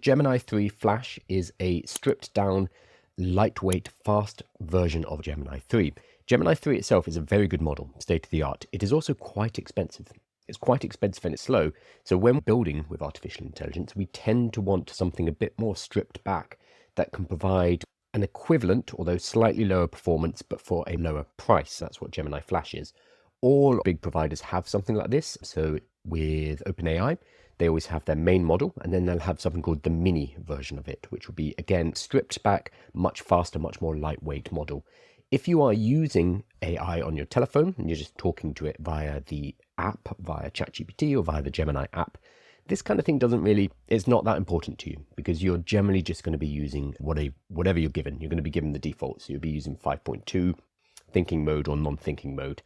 Gemini 3 Flash is a stripped down, lightweight, fast version of Gemini 3. Gemini 3 itself is a very good model, state of the art. It is also quite expensive. It's quite expensive and it's slow. So when building with artificial intelligence, we tend to want something a bit more stripped back that can provide an equivalent, although slightly lower performance, but for a lower price. That's what Gemini Flash is. All big providers have something like this. So with OpenAI, they always have their main model, and then they'll have something called the mini version of it, which will be, again, stripped back, much faster, much more lightweight model. If you are using AI on your telephone and you're just talking to it via the app, via ChatGPT or via the Gemini app, this kind of thing it's not that important to you because you're generally just going to be using whatever you're given. You're going to be given the default. So you'll be using 5.2 thinking mode or non-thinking mode.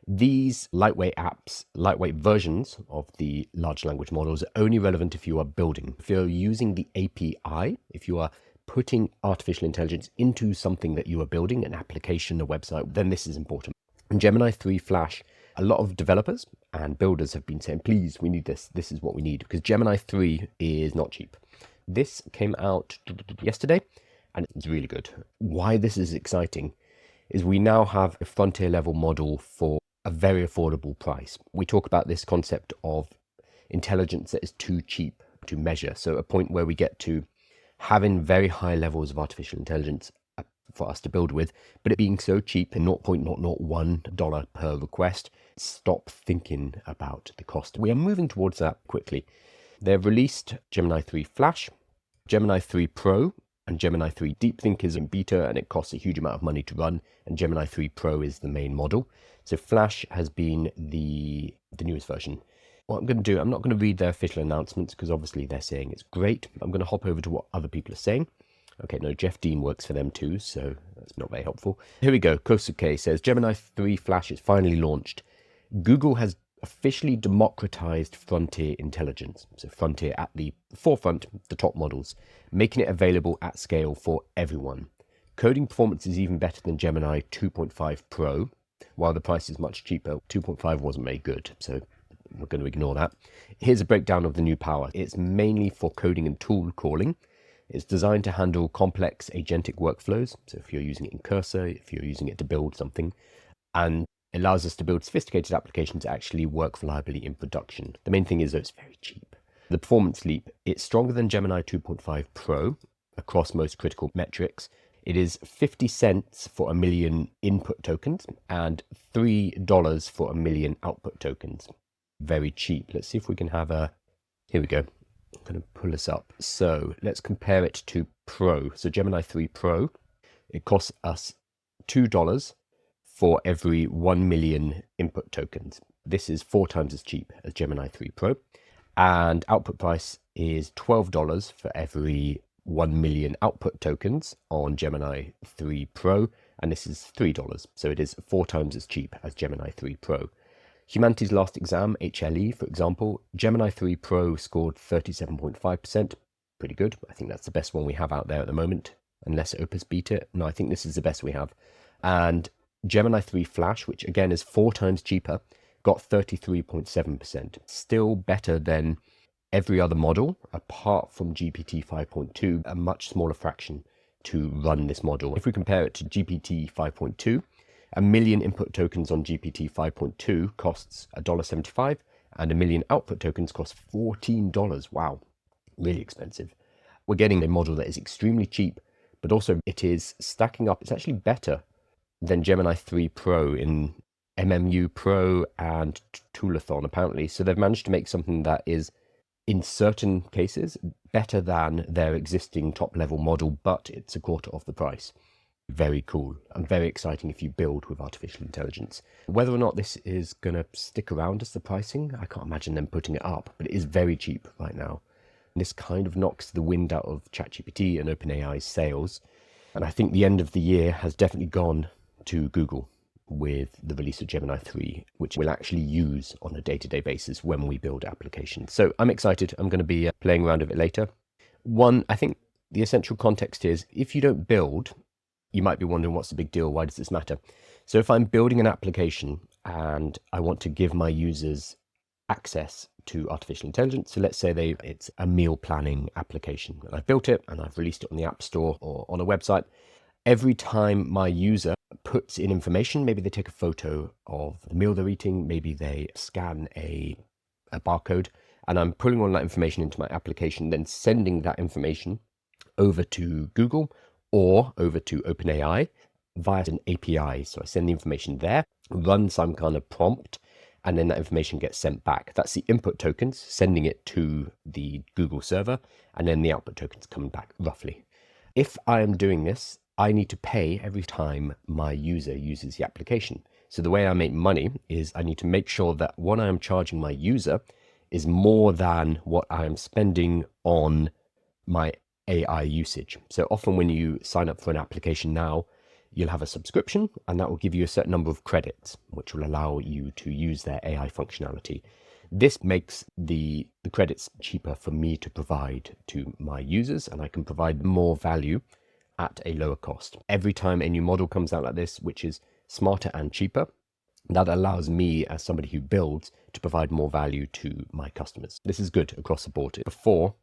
These lightweight apps, lightweight versions of the large language models are only relevant if you are building. If you're using the API, if you are putting artificial intelligence into something that you are building, an application, a website, then this is important. In Gemini 3 Flash, a lot of developers and builders have been saying, please, we need this. This is what we need, because Gemini 3 is not cheap. This came out yesterday and it's really good. Why this is exciting is we now have a frontier level model for a very affordable price. We talk about this concept of intelligence that is too cheap to measure. So a point where we get to having very high levels of artificial intelligence for us to build with, but it being so cheap and $0.001 per request, stop thinking about the cost. We are moving towards that quickly. They've released Gemini 3 Flash, Gemini 3 Pro, and Gemini 3 Deep Think is in beta, and it costs a huge amount of money to run, and Gemini 3 Pro is the main model. So Flash has been the newest version. What I'm going to do, I'm not going to read their official announcements because obviously they're saying it's great. I'm going to hop over to what other people are saying. Okay, no, Jeff Dean works for them too, so that's not very helpful. Here we go. Kosuke says, Gemini 3 Flash is finally launched. Google has officially democratized frontier intelligence. So frontier at the forefront, the top models, making it available at scale for everyone. Coding performance is even better than Gemini 2.5 Pro, while the price is much cheaper. 2.5 wasn't very good, so we're going to ignore that. Here's a breakdown of the new power. It's mainly for coding and tool calling. It's designed to handle complex agentic workflows. So if you're using it in Cursor, if you're using it to build something, and it allows us to build sophisticated applications that actually work reliably in production. The main thing is that it's very cheap. The performance leap, it's stronger than Gemini 2.5 Pro across most critical metrics. It is 50 cents for a million input tokens and $3 for a million output tokens. Very cheap. Let's see if we can have here we go. I'm going to pull this up. So let's compare it to Pro. So Gemini 3 Pro, it costs us $2 for every 1 million input tokens. This is 4 times as cheap as Gemini 3 Pro. And output price is $12 for every 1 million output tokens on Gemini 3 Pro. And this is $3. So it is 4 times as cheap as Gemini 3 Pro. Humanities Last Exam, HLE, for example, Gemini 3 Pro scored 37.5%. Pretty good. I think that's the best one we have out there at the moment, unless Opus beat it. No, I think this is the best we have. And Gemini 3 Flash, which again is 4 times cheaper, got 33.7%. Still better than every other model, apart from GPT 5.2, a much smaller fraction to run this model. If we compare it to GPT 5.2, a million input tokens on GPT 5.2 costs $1.75, and a million output tokens costs $14. Wow, really expensive. We're getting a model that is extremely cheap, but also it is stacking up. It's actually better than Gemini 3 Pro in MMU Pro and Toolathon, apparently. So they've managed to make something that is, in certain cases, better than their existing top-level model, but it's a quarter of the price. Very cool and very exciting if you build with artificial intelligence. Whether or not this is going to stick around as the pricing, I can't imagine them putting it up, but it is very cheap right now. And this kind of knocks the wind out of ChatGPT and OpenAI's sails. And I think the end of the year has definitely gone to Google with the release of Gemini 3, which we'll actually use on a day-to-day basis when we build applications. So I'm excited. I'm going to be playing around with it later. One, I think the essential context is if you don't build, you might be wondering what's the big deal? Why does this matter? So if I'm building an application and I want to give my users access to artificial intelligence. So let's say it's a meal planning application, and I've built it and I've released it on the App Store or on a website. Every time my user puts in information, maybe they take a photo of the meal they're eating, maybe they scan a barcode, and I'm pulling all that information into my application, then sending that information over to Google or over to OpenAI via an API. So I send the information there, run some kind of prompt, and then that information gets sent back. That's the input tokens, sending it to the Google server, and then the output tokens coming back, roughly. If I am doing this, I need to pay every time my user uses the application. So the way I make money is I need to make sure that what I am charging my user is more than what I am spending on my AI usage. So often when you sign up for an application now, you'll have a subscription, and that will give you a certain number of credits, which will allow you to use their AI functionality. This makes the credits cheaper for me to provide to my users, and I can provide more value at a lower cost. Every time a new model comes out like this, which is smarter and cheaper, that allows me as somebody who builds to provide more value to my customers. This is good across the board. Before,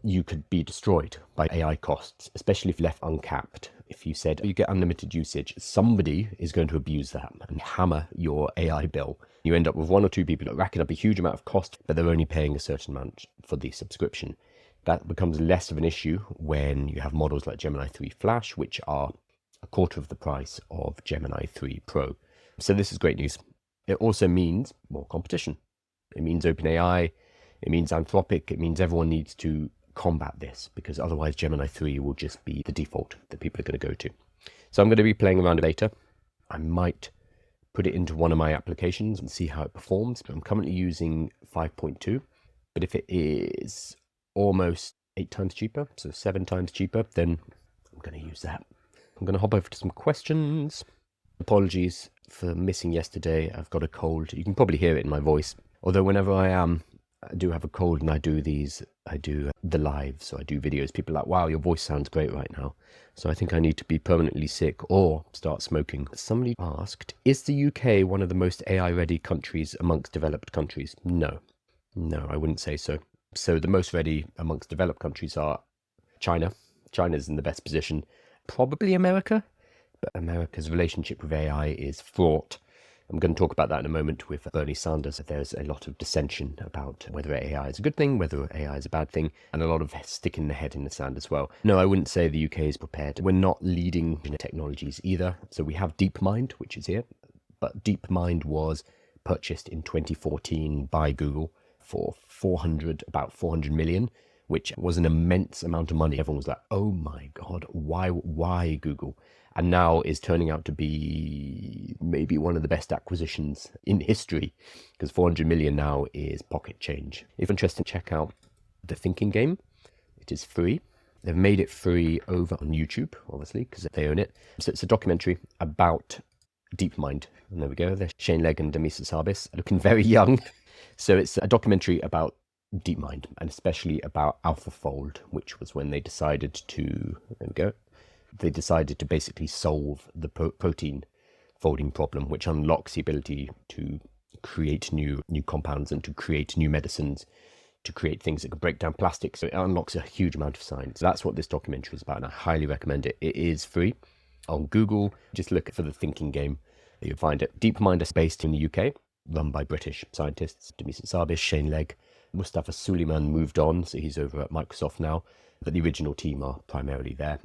you could be destroyed by AI costs, especially if left uncapped. If you said you get unlimited usage, somebody is going to abuse that and hammer your AI bill. You end up with one or two people racking up a huge amount of cost, but they're only paying a certain amount for the subscription. That becomes less of an issue when you have models like Gemini 3 Flash, which are a quarter of the price of Gemini 3 Pro. So this is great news. It also means more competition. It means OpenAI, it means Anthropic, it means everyone needs to combat this, because otherwise Gemini 3 will just be the default that people are going to go to. So I'm going to be playing around with beta. I might put it into one of my applications and see how it performs. I'm currently using 5.2, but if it is almost 8 times cheaper, so 7 times cheaper, then I'm going to use that. I'm going to hop over to some questions. Apologies for missing yesterday. I've got a cold. You can probably hear it in my voice. Although whenever I do have a cold and I do the live, so I do videos, people are like, wow, your voice sounds great right now. So I think I need to be permanently sick or start smoking. Somebody asked, is the UK one of the most AI ready countries amongst developed countries? No, I wouldn't say so. So the most ready amongst developed countries are China. China's in the best position. Probably America, but America's relationship with AI is fraught. I'm going to talk about that in a moment with Bernie Sanders. There's a lot of dissension about whether AI is a good thing, whether AI is a bad thing, and a lot of sticking the head in the sand as well. No, I wouldn't say the UK is prepared. We're not leading in technologies either. So we have DeepMind, which is here, but DeepMind was purchased in 2014 by Google for about 400 million, which was an immense amount of money. Everyone was like, oh my God, why Google? And now is turning out to be maybe one of the best acquisitions in history, because 400 million now is pocket change. If you're interested, check out The Thinking Game. It is free. They've made it free over on YouTube, obviously, because they own it. So it's a documentary about DeepMind. And there we go. There's Shane Legg and Demis Hassabis looking very young. So it's a documentary about DeepMind, and especially about AlphaFold, which was when they decided to, there we go, they decided to basically solve the protein folding problem, which unlocks the ability to create new compounds and to create new medicines, to create things that can break down plastic. So it unlocks a huge amount of science. That's what this documentary is about, and I highly recommend it. It is free on Google. Just look for The Thinking Game. You'll find it. DeepMind is based in the UK, run by British scientists, Demis Hassabis, Shane Legg. Mustafa Suleyman moved on, so he's over at Microsoft now, but the original team are primarily there.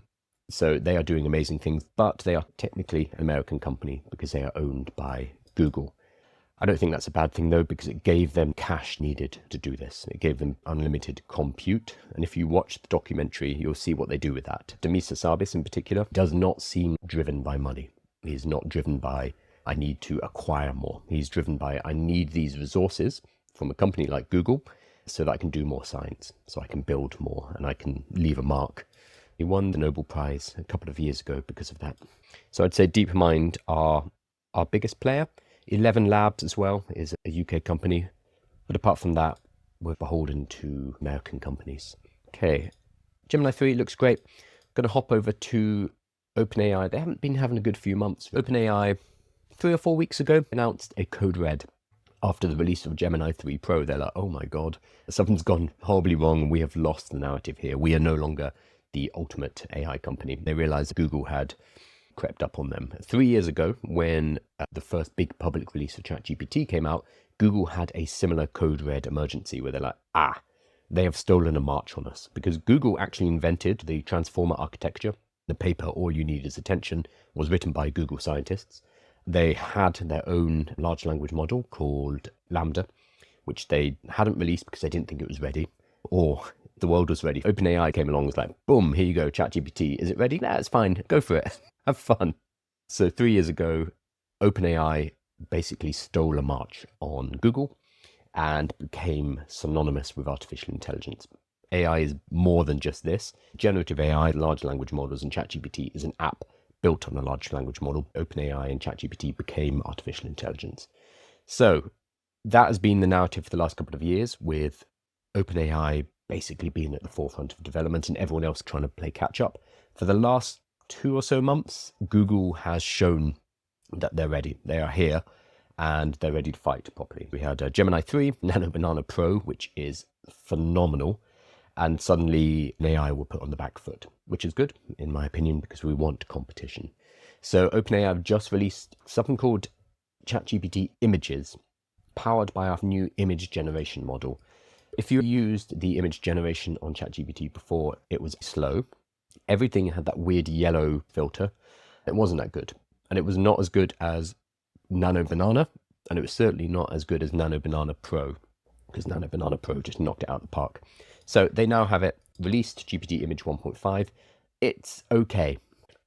So they are doing amazing things, but they are technically an American company because they are owned by Google. I don't think that's a bad thing though, because it gave them cash needed to do this. It gave them unlimited compute. And if you watch the documentary, you'll see what they do with that. Demis Hassabis in particular does not seem driven by money. He's not driven by, I need to acquire more. He's driven by, I need these resources from a company like Google so that I can do more science, so I can build more and I can leave a mark. He won the Nobel Prize a couple of years ago because of that. So I'd say DeepMind are our biggest player. 11 Labs as well is a UK company. But apart from that, we're beholden to American companies. Okay, Gemini 3 looks great. Going to hop over to OpenAI. They haven't been having a good few months. OpenAI, 3 or 4 weeks ago, announced a code red after the release of Gemini 3 Pro, they're like, oh my God, something's gone horribly wrong. We have lost the narrative here. We are no longer the ultimate AI company. They realized Google had crept up on them. 3 years ago, when the first big public release of ChatGPT came out, Google had a similar code red emergency where they're like, they have stolen a march on us, because Google actually invented the transformer architecture. The paper, All You Need Is Attention, was written by Google scientists. They had their own large language model called Lambda, which they hadn't released because they didn't think it was ready, or the world was ready. OpenAI came along and was like, boom, here you go, ChatGPT. Is it ready? Nah, it's fine. Go for it. Have fun. So 3 years ago, OpenAI basically stole a march on Google and became synonymous with artificial intelligence. AI is more than just this. Generative AI, large language models, and ChatGPT is an app built on a large language model. OpenAI and ChatGPT became artificial intelligence. So that has been the narrative for the last couple of years, with OpenAI basically being at the forefront of development and everyone else trying to play catch up. For the last 2 or so months, Google has shown that they're ready. They are here and they're ready to fight properly. We had Gemini 3, Nano Banana Pro, which is phenomenal. And suddenly an AI will put on the back foot, which is good, in my opinion, because we want competition. So OpenAI have just released something called ChatGPT Images, powered by our new image generation model. If you used the image generation on ChatGPT before, it was slow. Everything had that weird yellow filter. It wasn't that good. And it was not as good as Nano Banana, and it was certainly not as good as Nano Banana Pro, because Nano Banana Pro just knocked it out of the park. So they now have it released, GPT Image 1.5. It's okay.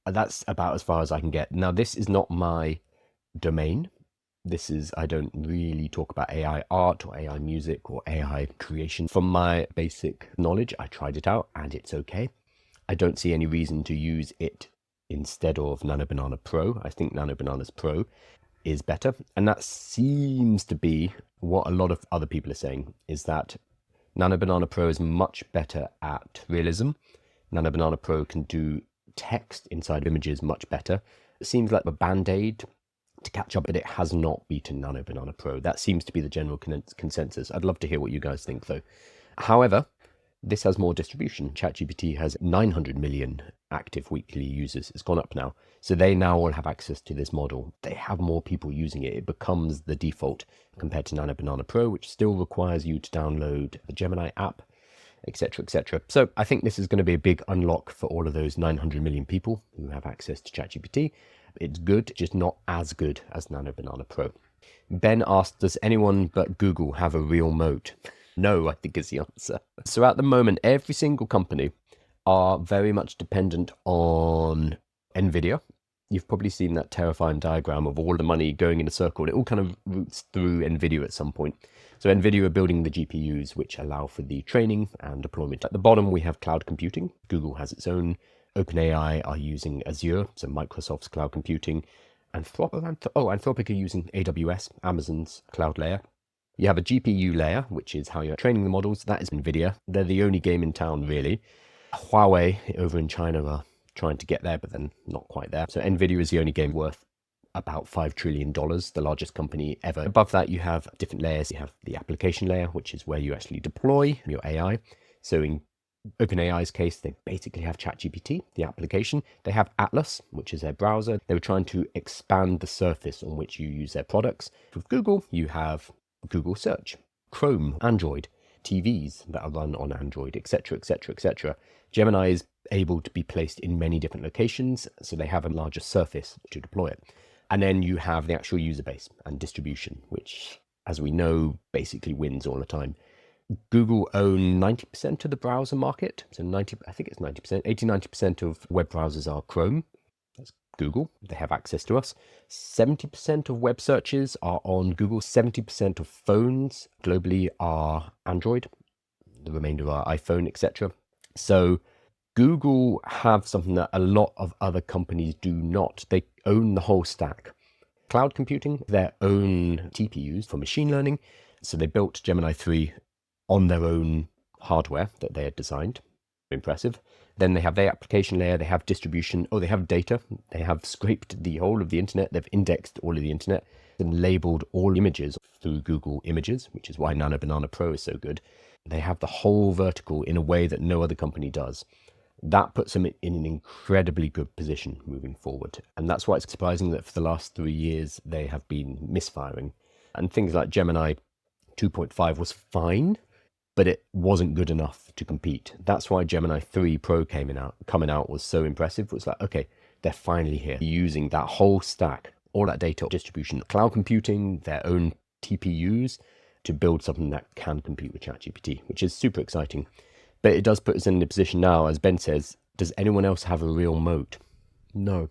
That's about as far as I can get. Now, this is not my domain. I don't really talk about AI art or AI music or AI creation. From my basic knowledge, I tried it out and it's okay. I don't see any reason to use it instead of Nano Banana Pro. I think Nano Bananas Pro is better. And that seems to be what a lot of other people are saying, is that Nano Banana Pro is much better at realism. Nano Banana Pro can do text inside images much better. It seems like a band-aid to catch up, but it has not beaten Nano Banana Pro. That seems to be the general consensus. I'd love to hear what you guys think, though. However, this has more distribution. ChatGPT has 900 million active weekly users. It's gone up now. So they now all have access to this model. They have more people using it. It becomes the default compared to Nano Banana Pro, which still requires you to download the Gemini app, etc., etc. So I think this is going to be a big unlock for all of those 900 million people who have access to ChatGPT. It's good, just not as good as Nano Banana Pro. Ben asked, does anyone but Google have a real moat? No, I think is the answer. So at the moment, every single company are very much dependent on NVIDIA. You've probably seen that terrifying diagram of all the money going in a circle. It all kind of roots through NVIDIA at some point. So NVIDIA are building the GPUs, which allow for the training and deployment. At the bottom, we have cloud computing. Google has its own. OpenAI are using Azure, so Microsoft's cloud computing. Anthropic are using AWS, Amazon's cloud layer. You have a GPU layer, which is how you're training the models. That is NVIDIA. They're the only game in town, really. Huawei over in China are trying to get there, but then not quite there. So NVIDIA is the only game worth about $5 trillion, the largest company ever. Above that, you have different layers. You have the application layer, which is where you actually deploy your AI. So in OpenAI's case, they basically have ChatGPT, the application. They have Atlas, which is their browser. They were trying to expand the surface on which you use their products. With Google, you have Google Search, Chrome, Android, TVs that are run on Android, etc., etc., etc. Gemini is able to be placed in many different locations, so they have a larger surface to deploy it. And then you have the actual user base and distribution, which, as we know, basically wins all the time. Google own 90% of the browser market. So 90%, 80-90% of web browsers are Chrome. That's Google. They have access to us. 70% of web searches are on Google. 70% of phones globally are Android. The remainder are iPhone, etc. So Google have something that a lot of other companies do not. They own the whole stack. Cloud computing, their own TPUs for machine learning. So they built Gemini 3 on their own hardware that they had designed. impressive. Then they have their application layer, they have distribution, they have data. They have scraped the whole of the internet, they've indexed all of the internet and labeled all images through Google Images, which is why Nano Banana Pro is so good. They have the whole vertical in a way that no other company does. That puts them in an incredibly good position moving forward. And that's why it's surprising that for the last 3 years, they have been misfiring. And things like Gemini 2.5 was fine, but it wasn't good enough to compete. That's why Gemini 3 Pro coming out was so impressive. It was like, okay, they're finally here, using that whole stack, all that data distribution, cloud computing, their own TPUs to build something that can compete with ChatGPT, which is super exciting. But it does put us in a position now, as Ben says, does anyone else have a real moat? No.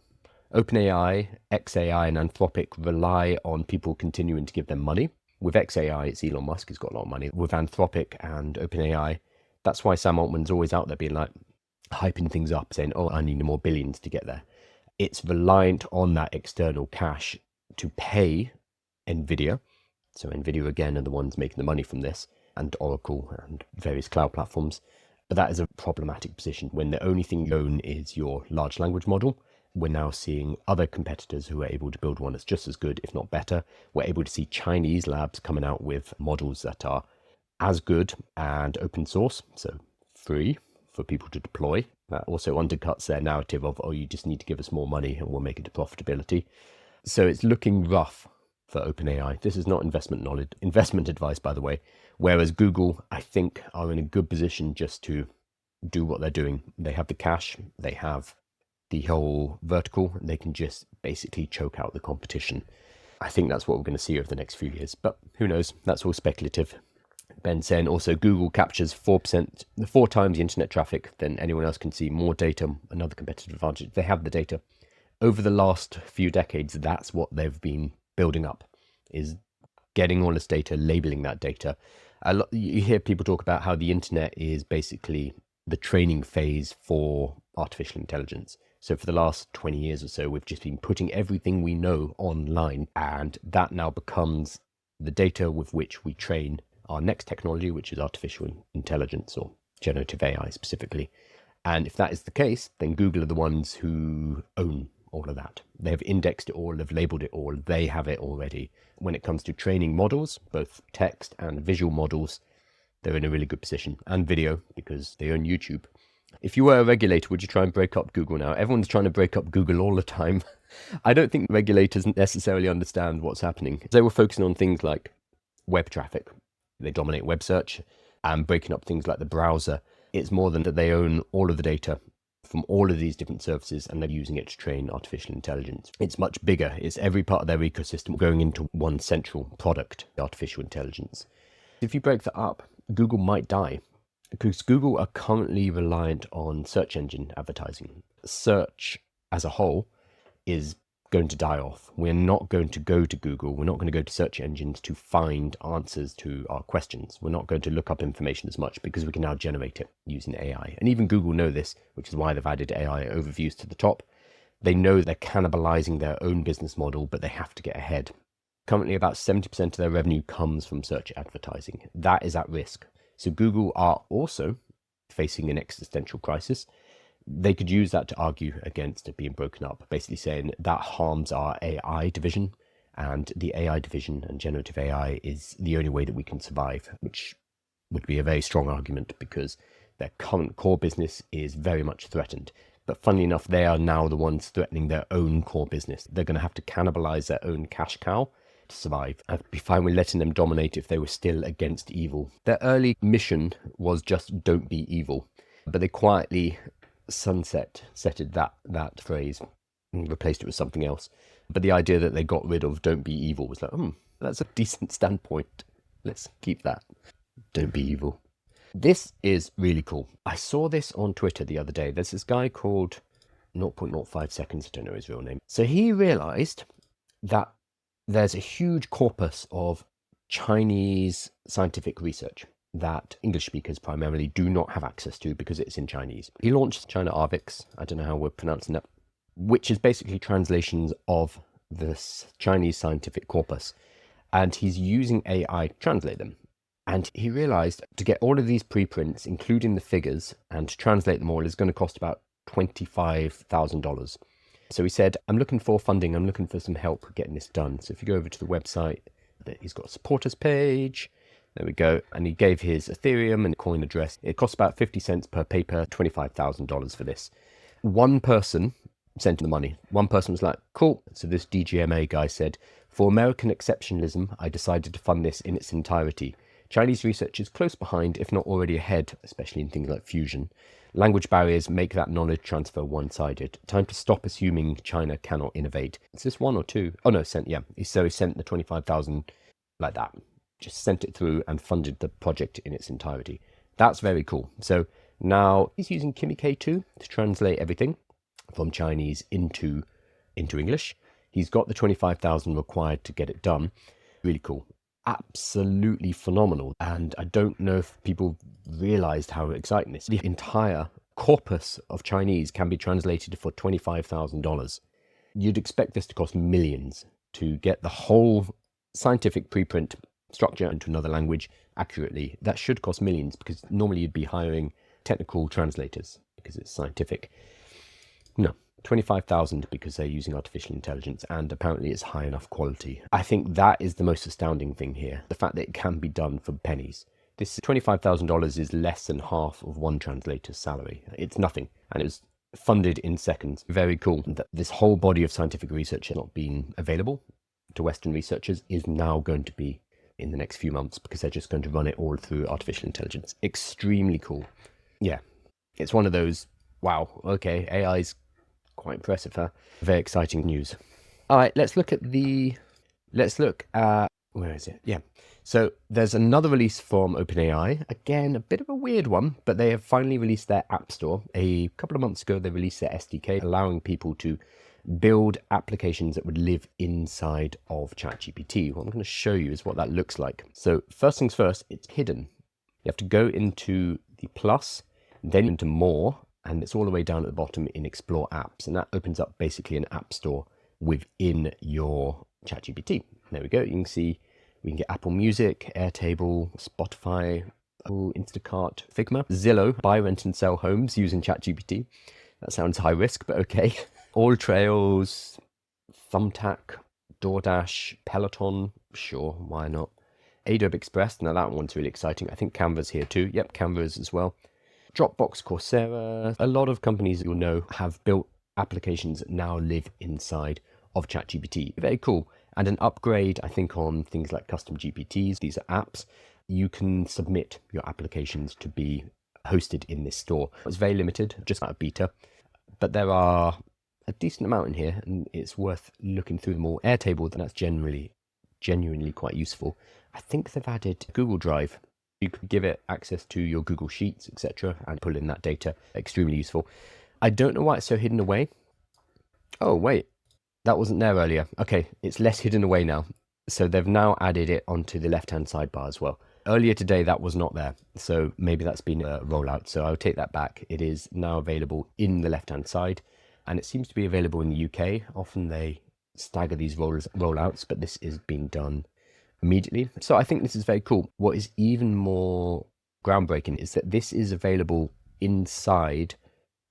OpenAI, xAI, and Anthropic rely on people continuing to give them money. With xAI, it's Elon Musk who's got a lot of money. With Anthropic and OpenAI, that's why Sam Altman's always out there being like, hyping things up, saying, I need more billions to get there. It's reliant on that external cash to pay NVIDIA. So NVIDIA, again, are the ones making the money from this, and Oracle and various cloud platforms. But that is a problematic position when the only thing you own is your large language model. We're now seeing other competitors who are able to build one that's just as good, if not better. We're able to see Chinese labs coming out with models that are as good and open source, so free for people to deploy. That also undercuts their narrative of, you just need to give us more money and we'll make it to profitability. So it's looking rough for OpenAI. This is not investment advice, by the way. Whereas Google, I think, are in a good position just to do what they're doing. They have the cash, they have the whole vertical, and they can just basically choke out the competition. I think that's what we're going to see over the next few years, but who knows? That's all speculative. Ben saying also Google captures 4 times the internet traffic than anyone else can see. More data, another competitive advantage. They have the data. Over the last few decades, that's what they've been building up, is getting all this data, labeling that data. You hear people talk about how the internet is basically the training phase for artificial intelligence. So for the last 20 years or so, we've just been putting everything we know online, and that now becomes the data with which we train our next technology, which is artificial intelligence or generative AI specifically. And if that is the case, then Google are the ones who own all of that. They've indexed it all, they've labeled it all, they have it already. When it comes to training models, both text and visual models, they're in a really good position. And video, because they own YouTube. If you were a regulator, would you try and break up Google now? Everyone's trying to break up Google all the time. I don't think regulators necessarily understand what's happening. They were focusing on things like web traffic. They dominate web search, and breaking up things like the browser. It's more than that they own all of the data from all of these different services, and they're using it to train artificial intelligence. It's much bigger. It's every part of their ecosystem going into one central product, artificial intelligence. If you break that up, Google might die, because Google are currently reliant on search engine advertising. Search as a whole is going to die off. We're not going to go to Google. We're not going to go to search engines to find answers to our questions. We're not going to look up information as much because we can now generate it using AI. And even Google know this, which is why they've added AI overviews to the top. They know they're cannibalizing their own business model, but they have to get ahead. Currently, about 70% of their revenue comes from search advertising. That is at risk. So Google are also facing an existential crisis. They could use that to argue against it being broken up, basically saying that harms our AI division, and the AI division and generative AI is the only way that we can survive, which would be a very strong argument because their current core business is very much threatened. But funnily enough, they are now the ones threatening their own core business. They're going to have to cannibalize their own cash cow to survive. I'd be fine with letting them dominate if they were still against evil. Their early mission was just don't be evil, but they quietly sunsetted that phrase and replaced it with something else. But the idea that they got rid of don't be evil was like, that's a decent standpoint. Let's keep that. Don't be evil. This is really cool. I saw this on Twitter the other day. There's this guy called 0.05 seconds, I don't know his real name. So he realized that there's a huge corpus of Chinese scientific research that English speakers primarily do not have access to because it's in Chinese. He launched China arXiv, I don't know how we're pronouncing that, which is basically translations of this Chinese scientific corpus. And he's using AI to translate them. And he realized to get all of these preprints, including the figures, and to translate them all is going to cost about $25,000. So he said, I'm looking for funding. I'm looking for some help getting this done. So if you go over to the website, he's got a supporters page. There we go. And he gave his Ethereum and coin address. It costs about 50 cents per paper, $25,000 for this. One person sent him the money. One person was like, cool. So this DGMA guy said, for American exceptionalism, I decided to fund this in its entirety. Chinese research is close behind, if not already ahead, especially in things like fusion. Language barriers make that knowledge transfer one-sided. Time to stop assuming China cannot innovate. Is this one or two? Oh no, sent, yeah. So he sent the 25,000 like that. Just sent it through and funded the project in its entirety. That's very cool. So now he's using Kimi K2 to translate everything from Chinese into English. He's got the 25,000 required to get it done. Really cool. Absolutely phenomenal. And I don't know if people realized how exciting this is. The entire corpus of Chinese can be translated for $25,000. You'd expect this to cost millions to get the whole scientific preprint structure into another language accurately. That should cost millions because normally you'd be hiring technical translators because it's scientific. No, 25,000 because they're using artificial intelligence and apparently it's high enough quality. I think that is the most astounding thing here. The fact that it can be done for pennies. This $25,000 is less than half of one translator's salary. It's nothing. And it was funded in seconds. Very cool that this whole body of scientific research has not been available to Western researchers is now going to be in the next few months because they're just going to run it all through artificial intelligence. Extremely cool. Yeah, it's one of those, wow, okay, AI's quite impressive, huh? Very exciting news. All right, let's look at, where is it? Yeah. So there's another release from OpenAI. Again, a bit of a weird one, but they have finally released their App Store. A couple of months ago, they released their SDK, allowing people to build applications that would live inside of ChatGPT. What I'm going to show you is what that looks like. So first things first, it's hidden. You have to go into the plus, then into more, and it's all the way down at the bottom in Explore Apps. And that opens up basically an app store within your ChatGPT. There we go. You can see we can get Apple Music, Airtable, Spotify, Instacart, Figma, Zillow, buy, rent, and sell homes using ChatGPT. That sounds high risk, but okay. All Trails, Thumbtack, DoorDash, Peloton, sure, why not? Adobe Express, now that one's really exciting. I think Canva's here too. Yep, Canva's as well. Dropbox, Coursera, a lot of companies you'll know have built applications that now live inside of ChatGPT. Very cool. And an upgrade, I think, on things like custom GPTs, these are apps. You can submit your applications to be hosted in this store. It's very limited, just out of beta, but there are a decent amount in here and it's worth looking through them all. Airtable, that's genuinely quite useful. I think they've added Google Drive. You could give it access to your Google Sheets, etc., and pull in that data. Extremely useful. I don't know why it's so hidden away. Oh, wait. That wasn't there earlier. Okay, it's less hidden away now. So they've now added it onto the left-hand sidebar as well. Earlier today, that was not there. So maybe that's been a rollout. So I'll take that back. It is now available in the left-hand side. And it seems to be available in the UK. Often they stagger these rollouts, but this is being done immediately. So I think this is very cool. What is even more groundbreaking is that this is available inside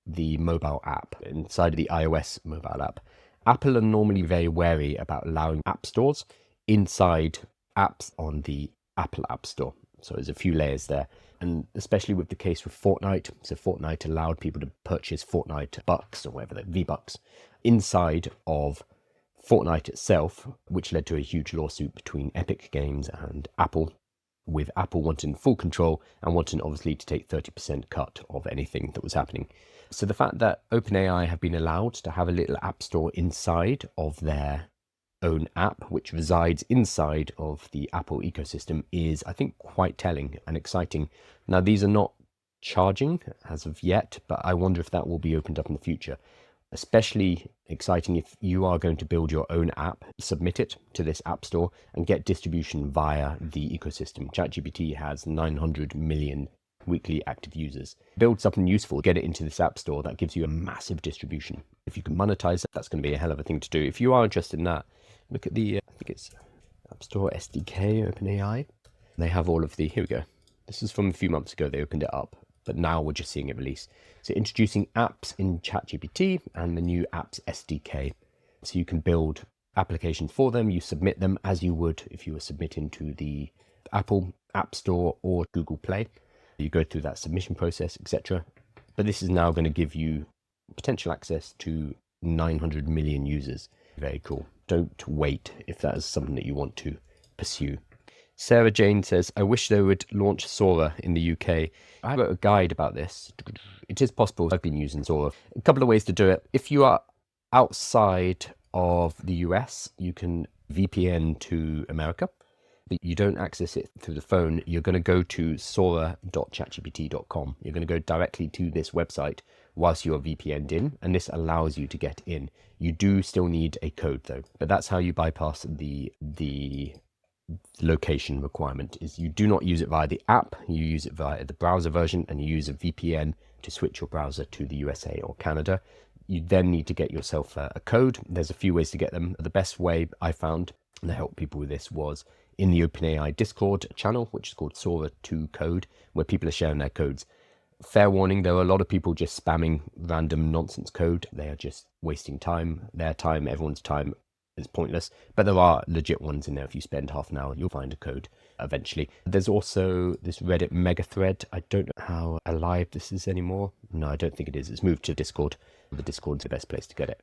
the mobile app, inside of the iOS mobile app. Apple are normally very wary about allowing app stores inside apps on the Apple App Store. So there's a few layers there. And especially with the case with Fortnite. So Fortnite allowed people to purchase Fortnite bucks or whatever, V-Bucks, inside of Fortnite itself, which led to a huge lawsuit between Epic Games and Apple, with Apple wanting full control and wanting obviously to take 30% cut of anything that was happening. So the fact that OpenAI have been allowed to have a little app store inside of their own app, which resides inside of the Apple ecosystem, is, I think, quite telling and exciting. Now, these are not charging as of yet, but I wonder if that will be opened up in the future. Especially exciting if you are going to build your own app, submit it to this app store and get distribution via the ecosystem. ChatGPT has 900 million weekly active users. Build something useful, get it into this app store, that gives you a massive distribution. If you can monetize it, that's going to be a hell of a thing to do. If you are interested in that, look at the, I think it's App Store SDK, OpenAI. They have all of the, here we go. This is from a few months ago, they opened it up, but now we're just seeing it release. So introducing apps in ChatGPT and the new apps SDK. So you can build applications for them, you submit them as you would if you were submitting to the Apple App Store or Google Play. You go through that submission process, etc. But this is now going to give you potential access to 900 million users. Very cool. Don't wait if that is something that you want to pursue. Sarah Jane says, I wish they would launch Sora in the UK. I wrote a guide about this. It is possible. I've been using Sora. A couple of ways to do it. If you are outside of the US, you can VPN to America. But you don't access it through the phone. You're going to go to sora.chatgpt.com. You're going to go directly to this website whilst you're VPN'd in, and this allows you to get in. You do still need a code though, but that's how you bypass the location requirement. Is you do not use it via the app, you use it via the browser version, and you use a VPN to switch your browser to the USA or Canada. You then need to get yourself a code. There's a few ways to get them. The best way I found to help people with this was in the OpenAI Discord channel, which is called Sora 2 Code, where people are sharing their codes. Fair warning, there are a lot of people just spamming random nonsense code. They are just wasting time, their time, everyone's time. Is pointless, but there are legit ones in there. If you spend half an hour, you'll find a code eventually. There's also this Reddit mega thread. I don't know how alive this is anymore. No, I don't think it is. It's moved to Discord. The Discord's the best place to get it.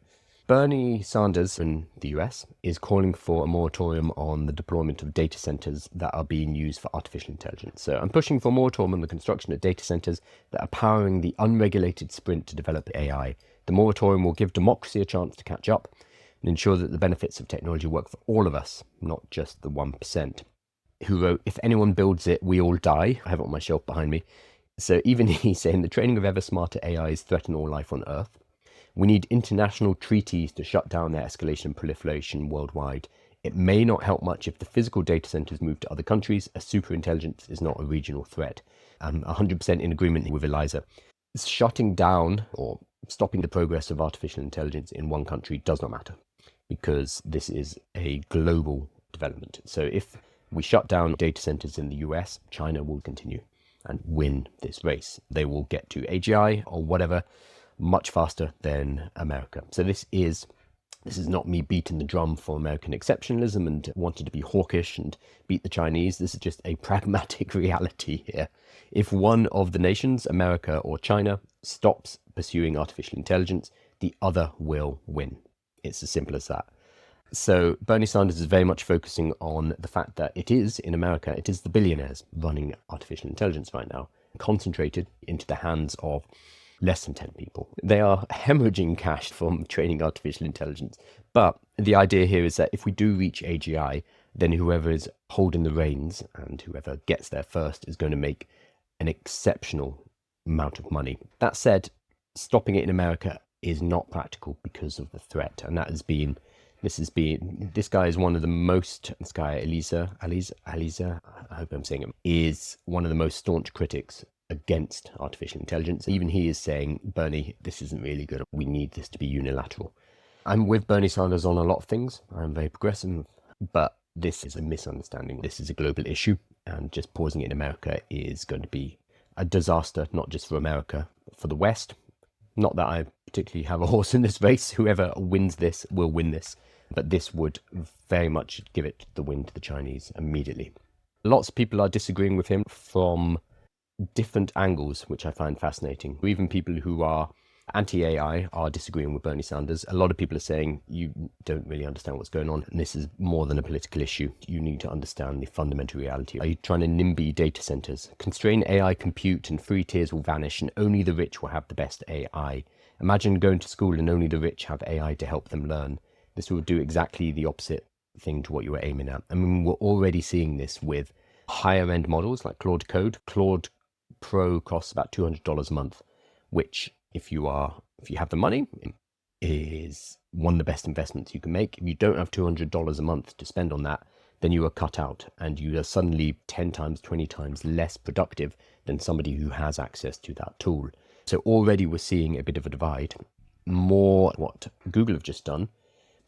Bernie Sanders in the US is calling for a moratorium on the deployment of data centers that are being used for artificial intelligence. So I'm pushing for a moratorium on the construction of data centers that are powering the unregulated sprint to develop AI. The moratorium will give democracy a chance to catch up and ensure that the benefits of technology work for all of us, not just the 1%. Who wrote, if anyone builds it, we all die. I have it on my shelf behind me. So even he's saying the training of ever smarter AIs threaten all life on Earth. We need international treaties to shut down their escalation and proliferation worldwide. It may not help much if the physical data centers move to other countries. A superintelligence is not a regional threat. I'm 100% in agreement with Eliza. Shutting down or stopping the progress of artificial intelligence in one country does not matter, because this is a global development. So if we shut down data centers in the US, China will continue and win this race. They will get to AGI or whatever much faster than America. So this is not me beating the drum for American exceptionalism and wanting to be hawkish and beat the Chinese. This is just a pragmatic reality here. If one of the nations, America or China, stops pursuing artificial intelligence, the other will win. It's as simple as that. So Bernie Sanders is very much focusing on the fact that it is, in America, it is the billionaires running artificial intelligence right now, concentrated into the hands of less than 10 people. They are hemorrhaging cash from training artificial intelligence. But the idea here is that if we do reach AGI, then whoever is holding the reins and whoever gets there first is going to make an exceptional amount of money. That said, stopping it in America is not practical because of the threat. And this guy is one of the most, Eliza, I hope I'm saying it, is one of the most staunch critics against artificial intelligence. Even he is saying, Bernie, this isn't really good. We need this to be unilateral. I'm with Bernie Sanders on a lot of things. I'm very progressive, but this is a misunderstanding. This is a global issue, and just pausing it in America is going to be a disaster, not just for America, but for the West. Not that I particularly have a horse in this race. Whoever wins this will win this, but this would very much give it the win to the Chinese immediately. Lots of people are disagreeing with him from different angles, which I find fascinating. Even people who are anti-AI are disagreeing with Bernie Sanders. A lot of people are saying you don't really understand what's going on, and this is more than a political issue. You need to understand the fundamental reality. Are you trying to NIMBY data centers? Constrain AI compute and free tiers will vanish, and only the rich will have the best AI. Imagine going to school and only the rich have AI to help them learn. This will do exactly the opposite thing to what you were aiming at. I mean, we're already seeing this with higher end models like Claude Code. Claude Pro costs about $200 a month, which if you have the money, is one of the best investments you can make. If you don't have $200 a month to spend on that, then you are cut out and you are suddenly 10 times, 20 times less productive than somebody who has access to that tool. So already we're seeing a bit of a divide. More what Google have just done,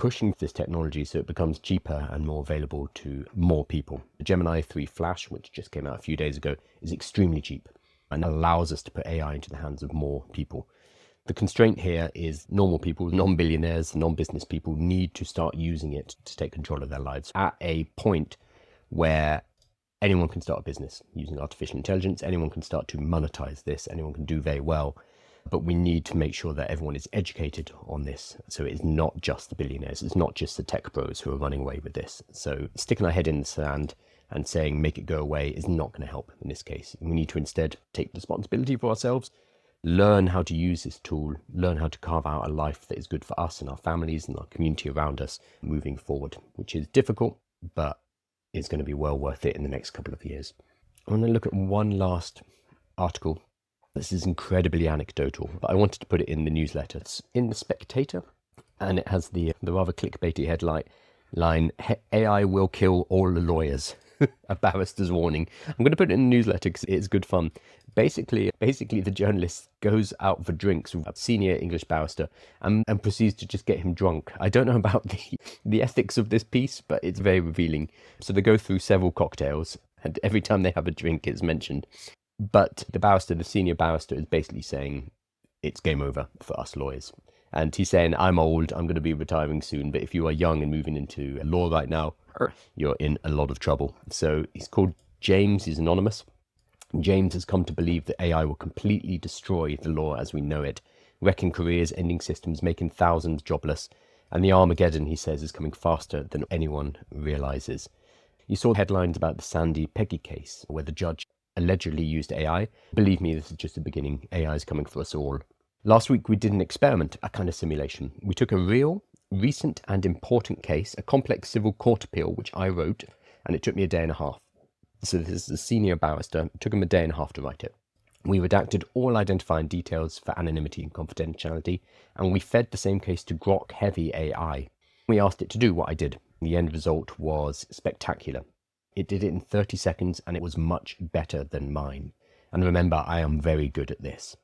pushing this technology so it becomes cheaper and more available to more people. The Gemini 3 Flash, which just came out a few days ago, is extremely cheap and allows us to put AI into the hands of more people. The constraint here is normal people, non-billionaires, non-business people need to start using it to take control of their lives at a point where anyone can start a business using artificial intelligence. Anyone can start to monetize this. Anyone can do very well. But we need to make sure that everyone is educated on this. So it's not just the billionaires. It's not just the tech bros who are running away with this. So sticking our head in the sand and saying, make it go away is not going to help in this case. We need to instead take responsibility for ourselves, learn how to use this tool, learn how to carve out a life that is good for us and our families and our community around us moving forward, which is difficult, but is going to be well worth it in the next couple of years. I want to look at one last article. This is incredibly anecdotal, but I wanted to put it in the newsletter. It's in the Spectator, and it has the rather clickbaity headline line, AI will kill all the lawyers. A barrister's warning. I'm going to put it in the newsletter because it's good fun. Basically, the journalist goes out for drinks with a senior English barrister and proceeds to just get him drunk. I don't know about the ethics of this piece, but it's very revealing. So they go through several cocktails, and every time they have a drink, it's mentioned. But the senior barrister, is basically saying it's game over for us lawyers. And he's saying, I'm old, I'm going to be retiring soon, but if you are young and moving into law right now, you're in a lot of trouble. So he's called James, he's anonymous. James has come to believe that AI will completely destroy the law as we know it, wrecking careers, ending systems, making thousands jobless. And the Armageddon, he says, is coming faster than anyone realizes. You saw headlines about the Sandy Peggy case, where the judge allegedly used AI. Believe me, this is just the beginning. AI is coming for us all. Last week, we did an experiment, a kind of simulation. We took a real, recent and important case, a complex civil court appeal, which I wrote, and it took me a day and a half. So this is a senior barrister. It took him a day and a half to write it. We redacted all identifying details for anonymity and confidentiality, and we fed the same case to Grok Heavy AI. We asked it to do what I did. The end result was spectacular. It did it in 30 seconds, and it was much better than mine. And remember, I am very good at this.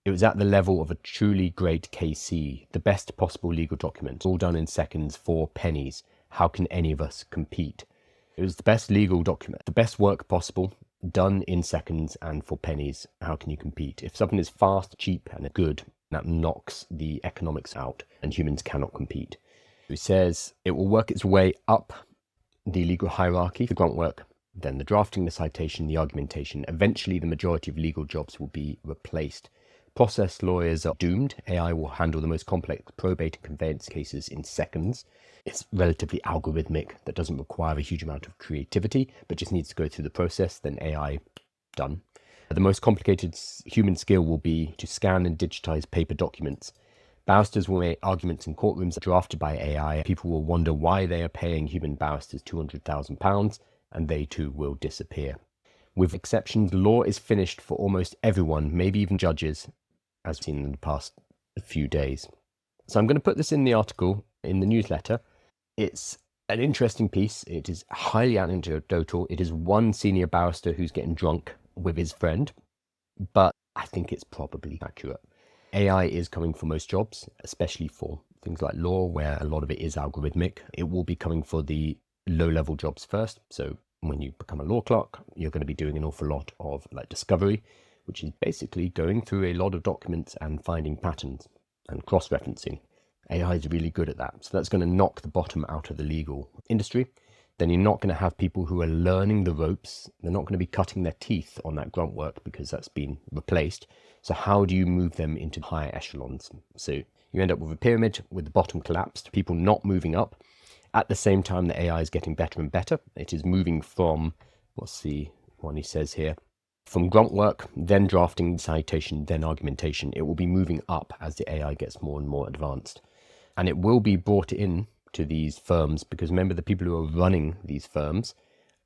It was at the level of a truly great KC, the best possible legal document, all done in seconds for pennies. How can any of us compete? It was the best legal document, the best work possible, done in seconds and for pennies. How can you compete? If something is fast, cheap, and good, that knocks the economics out, and humans cannot compete. It says it will work its way up the legal hierarchy, the grunt work, then the drafting, the citation, the argumentation. Eventually, the majority of legal jobs will be replaced. Process lawyers are doomed. AI will handle the most complex probate and conveyance cases in seconds. It's relatively algorithmic, that doesn't require a huge amount of creativity, but just needs to go through the process, then AI, done. The most complicated human skill will be to scan and digitize paper documents. Barristers will make arguments in courtrooms drafted by AI. People will wonder why they are paying human barristers £200,000, and they too will disappear. With exceptions, law is finished for almost everyone, maybe even judges, as we've seen in the past few days. So I'm going to put this in the article, in the newsletter. It's an interesting piece. It is highly anecdotal. It is one senior barrister who's getting drunk with his friend, but I think it's probably accurate. AI is coming for most jobs, especially for things like law, where a lot of it is algorithmic. It will be coming for the low-level jobs first. So when you become a law clerk, you're going to be doing an awful lot of like discovery, which is basically going through a lot of documents and finding patterns and cross-referencing. AI is really good at that. So that's going to knock the bottom out of the legal industry. Then you're not going to have people who are learning the ropes. They're not going to be cutting their teeth on that grunt work because that's been replaced. So how do you move them into higher echelons? So you end up with a pyramid with the bottom collapsed, people not moving up. At the same time, the AI is getting better and better. It is moving from, what's the one he says here? From grunt work, then drafting, citation, then argumentation. It will be moving up as the AI gets more and more advanced. And it will be brought in to these firms because remember, the people who are running these firms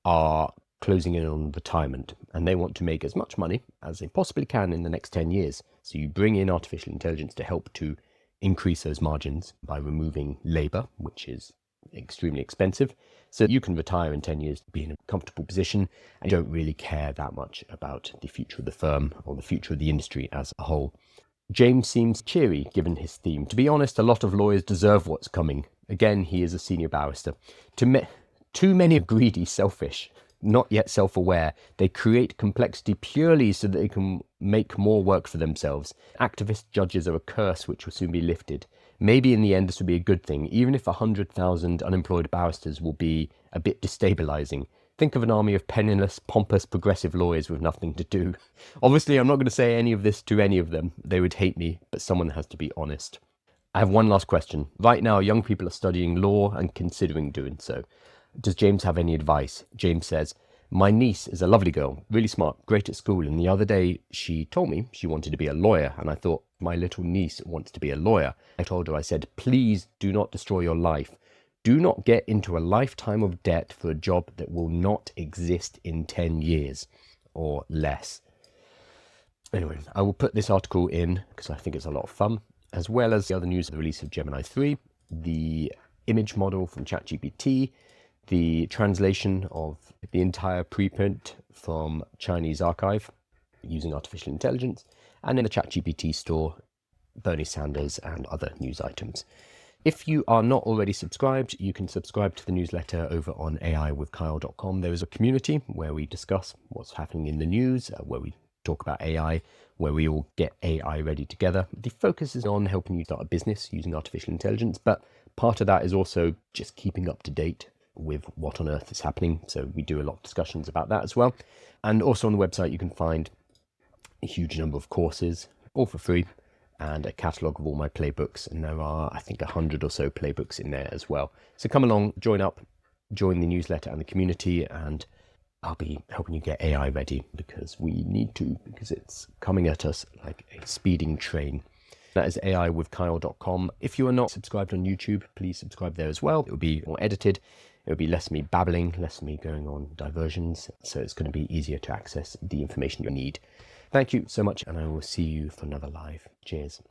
are closing in on retirement and they want to make as much money as they possibly can in the next 10 years. So you bring in artificial intelligence to help to increase those margins by removing labor, which is extremely expensive. So you can retire in 10 years, be in a comfortable position, and don't really care that much about the future of the firm or the future of the industry as a whole. James seems cheery given his theme. To be honest, a lot of lawyers deserve what's coming. Again, he is a senior barrister. Too many are greedy, selfish, not yet self-aware. They create complexity purely so that they can make more work for themselves. Activist judges are a curse which will soon be lifted. Maybe in the end this will be a good thing, even if 100,000 unemployed barristers will be a bit destabilizing. Think of an army of penniless, pompous, progressive lawyers with nothing to do. Obviously, I'm not going to say any of this to any of them. They would hate me, but someone has to be honest. I have one last question. Right now, young people are studying law and considering doing so. Does James have any advice? James says, my niece is a lovely girl, really smart, great at school, and the other day she told me she wanted to be a lawyer, and I thought, my little niece wants to be a lawyer. I told her, I said, please do not destroy your life. Do not get into a lifetime of debt for a job that will not exist in 10 years or less. Anyway, I will put this article in because I think it's a lot of fun, as well as the other news of the release of Gemini 3, the image model from ChatGPT, the translation of the entire preprint from Chinese arXiv using artificial intelligence, and in the ChatGPT store, Bernie Sanders and other news items. If you are not already subscribed, you can subscribe to the newsletter over on aiwithkyle.com. There is a community where we discuss what's happening in the news, where we talk about AI, where we all get AI ready together. The focus is on helping you start a business using artificial intelligence, but part of that is also just keeping up to date with what on earth is happening. So we do a lot of discussions about that as well. And also on the website, you can find a huge number of courses, all for free, and a catalogue of all my playbooks. And there are, I think, 100 or so playbooks in there as well. So come along, join up, join the newsletter and the community, and I'll be helping you get AI ready because we need to, because it's coming at us like a speeding train. That is aiwithkyle.com. If you are not subscribed on YouTube, please subscribe there as well. It will be more edited. It will be less of me babbling, less of me going on diversions. So it's going to be easier to access the information you need. Thank you so much, and I will see you for another live. Cheers.